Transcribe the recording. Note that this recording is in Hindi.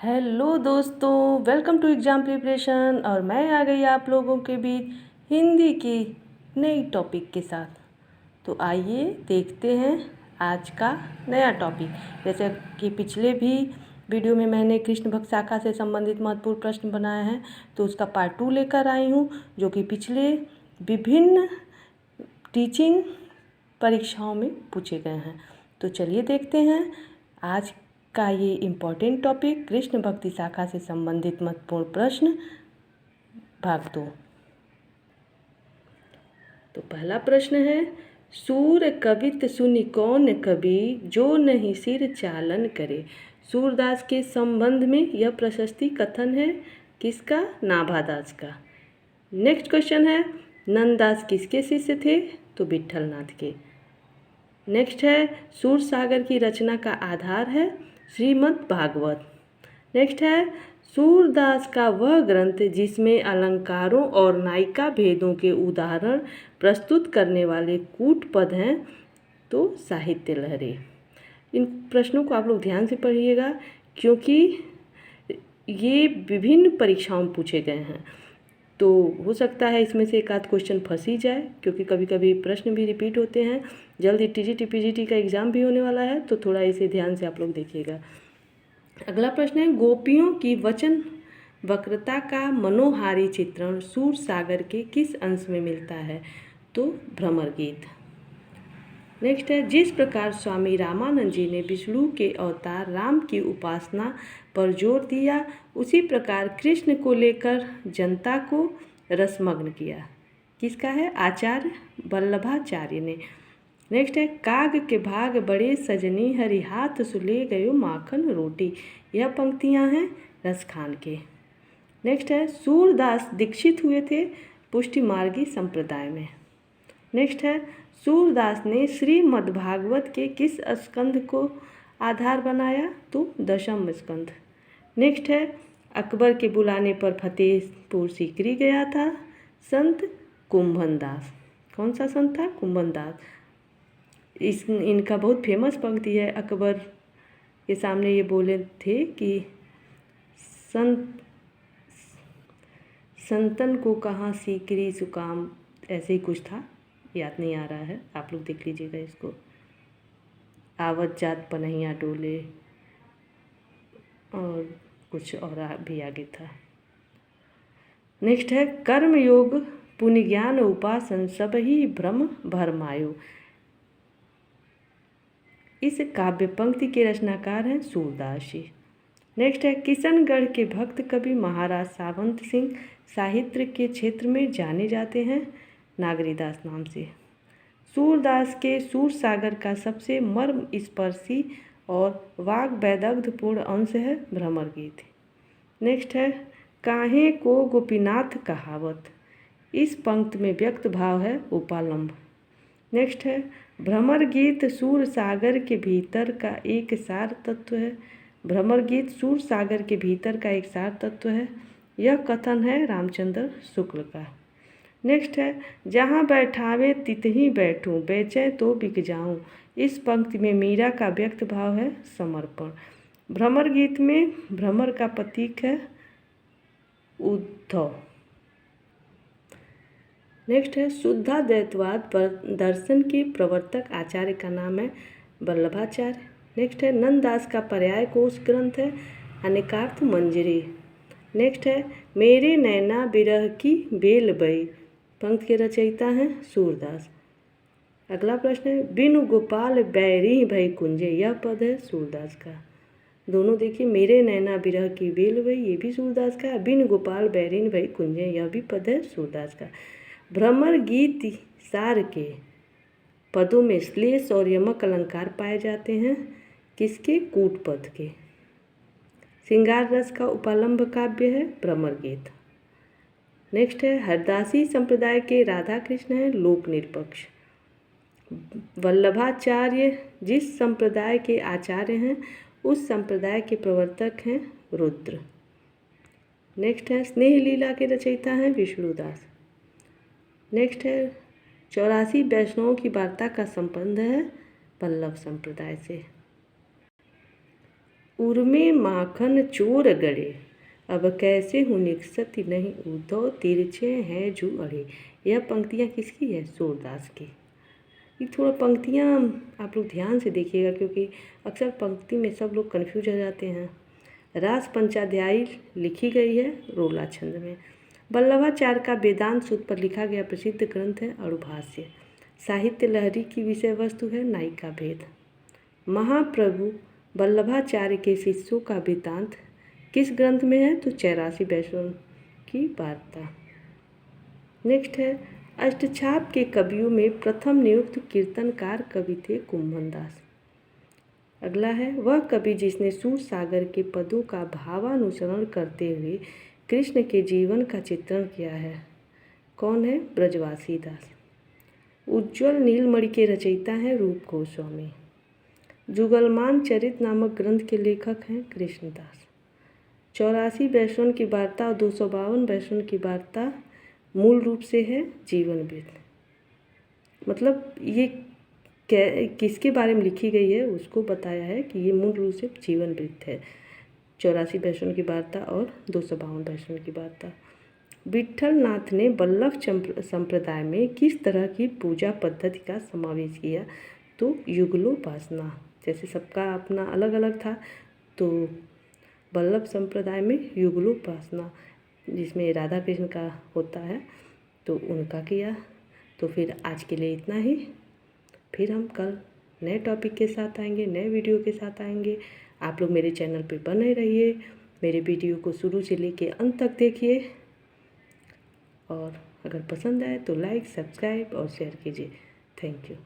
हेलो दोस्तों, वेलकम टू एग्ज़ाम प्रिपरेशन। और मैं आ गई आप लोगों के बीच हिंदी की नई टॉपिक के साथ। तो आइए देखते हैं आज का नया टॉपिक। जैसे कि पिछले भी वीडियो में मैंने कृष्ण भक्त शाखा से संबंधित महत्वपूर्ण प्रश्न बनाए हैं, तो उसका पार्ट 2 लेकर आई हूँ, जो कि पिछले विभिन्न टीचिंग परीक्षाओं में पूछे गए हैं। तो चलिए देखते हैं आज का ये इम्पोर्टेंट टॉपिक, कृष्ण भक्ति शाखा से संबंधित महत्वपूर्ण प्रश्न, भाग 2। तो पहला प्रश्न है, सूर कवित सुनि कौन कवि, जो नहीं सिर चालन करे। सूरदास के संबंध में यह प्रशस्ति कथन है किसका? नाभादास का। नेक्स्ट क्वेश्चन है, नंददास किसके शिष्य थे? तो विट्ठलनाथ के। नेक्स्ट है, सूर सागर की रचना का आधार है श्रीमद् भागवत। नेक्स्ट है, सूरदास का वह ग्रंथ जिसमें अलंकारों और नायिका भेदों के उदाहरण प्रस्तुत करने वाले कूट पद हैं, तो साहित्य लहरी। इन प्रश्नों को आप लोग ध्यान से पढ़िएगा, क्योंकि ये विभिन्न परीक्षाओं में पूछे गए हैं। तो हो सकता है इसमें से एक आध क्वेश्चन फंस ही जाए, क्योंकि कभी कभी प्रश्न भी रिपीट होते हैं। जल्दी टीजीटी पीजीटी का एग्ज़ाम भी होने वाला है, तो थोड़ा इसे ध्यान से आप लोग देखिएगा। अगला प्रश्न है, गोपियों की वचन वक्रता का मनोहारी चित्रण सूर सागर के किस अंश में मिलता है? तो भ्रमर गीत। नेक्स्ट है, जिस प्रकार स्वामी रामानंद जी ने विष्णु के अवतार राम की उपासना पर जोर दिया, उसी प्रकार कृष्ण को लेकर जनता को रसमग्न किया। किसका है? आचार्य वल्लभाचार्य ने। नेक्स्ट है, काग के भाग बड़े सजनी, हरि हाथ सुले गयो माखन रोटी। यह पंक्तियां हैं रसखान के। नेक्स्ट है, सूरदास दीक्षित हुए थे पुष्टि मार्गी संप्रदाय में। नेक्स्ट है, सूरदास ने श्रीमद्भागवत के किस स्कंध को आधार बनाया? तो दशम स्कंध। नेक्स्ट है, अकबर के बुलाने पर फतेहपुर सीकरी गया था संत कुंभन दास। कौन सा संत था? कुंभन दास। इनका बहुत फेमस पंक्ति है। अकबर के सामने ये बोले थे कि संतन को कहाँ सीकरी जुकाम, ऐसे ही कुछ था, याद नहीं आ रहा है, आप लोग देख लीजिएगा इसको। आवत जात पनहिया डोले, और कुछ और भी आगे था। नेक्स्ट है, कर्म योग पुण्य ज्ञान उपासन सब ही भ्रम भरमायो। इस काव्य पंक्ति के रचनाकार हैं सूरदास जी। नेक्स्ट है, किशनगढ़ के भक्त कवि महाराज सावंत सिंह साहित्य के क्षेत्र में जाने जाते हैं नागरीदास नाम से। सूरदास के सूर सागर का सबसे मर्म स्पर्शी और वाग वैदग्ध्यपूर्ण अंश है भ्रमर गीत। नेक्स्ट है, काहे को गोपीनाथ कहावत। इस पंक्ति में व्यक्त भाव है उपालंब। नेक्स्ट है, भ्रमर गीत सूर सागर के भीतर का एक सार तत्व है। भ्रमर गीत सूर सागर के भीतर का एक सार तत्व है। यह कथन है रामचंद्र शुक्ल का। नेक्स्ट है, जहाँ बैठावे तितही बैठूं, बेचे तो बिक जाऊं। इस पंक्ति में मीरा का व्यक्त भाव है समर्पण। भ्रमर गीत में भ्रमर का प्रतीक है उद्धव। नेक्स्ट है, शुद्धाद्वैतवाद पर दर्शन के प्रवर्तक आचार्य का नाम है वल्लभाचार्य। नेक्स्ट है, नंददास का पर्याय कोश ग्रंथ है अनेकार्थ मंजरी। नेक्स्ट है, मेरे नैना बिरह की बेल बई। पंक्ति के रचयिता हैं सूरदास। अगला प्रश्न है, बिनु गोपाल बैरी भई कुंजे। यह पद है सूरदास का। दोनों देखिए, मेरे नैना बिरह की बेल बई, ये भी सूरदास का। बिनु गोपाल बैरीन भई कुंजे, यह भी पद है सूरदास का। भ्रमर गीत सार के पदों में श्लेष और यमक अलंकार पाए जाते हैं किसके? कूट पद के। श्रृंगार रस का उपालंब काव्य है भ्रमर गीत। नेक्स्ट है, हरदासी संप्रदाय के राधा कृष्ण हैं लोक निरपक्ष। वल्लभाचार्य जिस संप्रदाय के आचार्य हैं, उस संप्रदाय के प्रवर्तक हैं रुद्र। नेक्स्ट है, स्नेह लीला के रचयिता हैं विष्णुदास। नेक्स्ट है, 84 वैष्णवों की वार्ता का संबंध है पल्लव संप्रदाय से। उर्मे माखन चोर गड़े, अब कैसे हूँ निकसती नहीं, उद्धव तिरछे हैं जू अड़े। यह पंक्तियाँ किसकी है? सूरदास की। ये थोड़ा पंक्तियाँ आप लोग ध्यान से देखिएगा, क्योंकि अक्सर पंक्ति में सब लोग कन्फ्यूज हो जाते हैं। रास पंचाध्यायी लिखी गई है रोला छंद में। वल्लभाचार्य का वेदांत सूत्र पर लिखा गया प्रसिद्ध ग्रंथ है अरुभाष्य। साहित्य लहरी की विषय वस्तु है नायिका भेद। महाप्रभु वल्लभाचार्य के शिष्यों का वृत्तांत किस ग्रंथ में है? तो 84 वैष्णव की वार्ता। नेक्स्ट है, अष्टछाप के कवियों में प्रथम नियुक्त कीर्तनकार कवि थे कुंभन दास। अगला है, वह कवि जिसने सूर सागर के पदों का भावानुसरण करते हुए कृष्ण के जीवन का चित्रण किया है। कौन है? ब्रजवासी दास। उज्ज्वल नीलमणि के रचयिता हैं रूप गोस्वामी। जुगलमान चरित नामक ग्रंथ के लेखक हैं कृष्णदास। 84 वैष्णव की वार्ता और 252 वैष्णव की वार्ता मूल रूप से है जीवन वृत्त। मतलब ये किसके बारे में लिखी गई है उसको बताया है कि ये मूल रूप से जीवन वृत्त है। 84 वैष्णव की वार्ता और 252 वैष्णव की वार्ता। विट्ठल नाथ ने वल्लभ संप्रदाय में किस तरह की पूजा पद्धति का समावेश किया? तो युगलोपासना। जैसे सबका अपना अलग अलग था, तो वल्लभ संप्रदाय में युगलोपासना जिसमें राधा कृष्ण का होता है तो उनका किया। तो फिर आज के लिए इतना ही। फिर हम कल नए टॉपिक के साथ आएंगे, नए वीडियो के साथ आएंगे। आप लोग मेरे चैनल पे बने रहिए, मेरे वीडियो को शुरू से लेके अंत तक देखिए, और अगर पसंद आए तो लाइक, सब्सक्राइब और शेयर कीजिए। Thank you.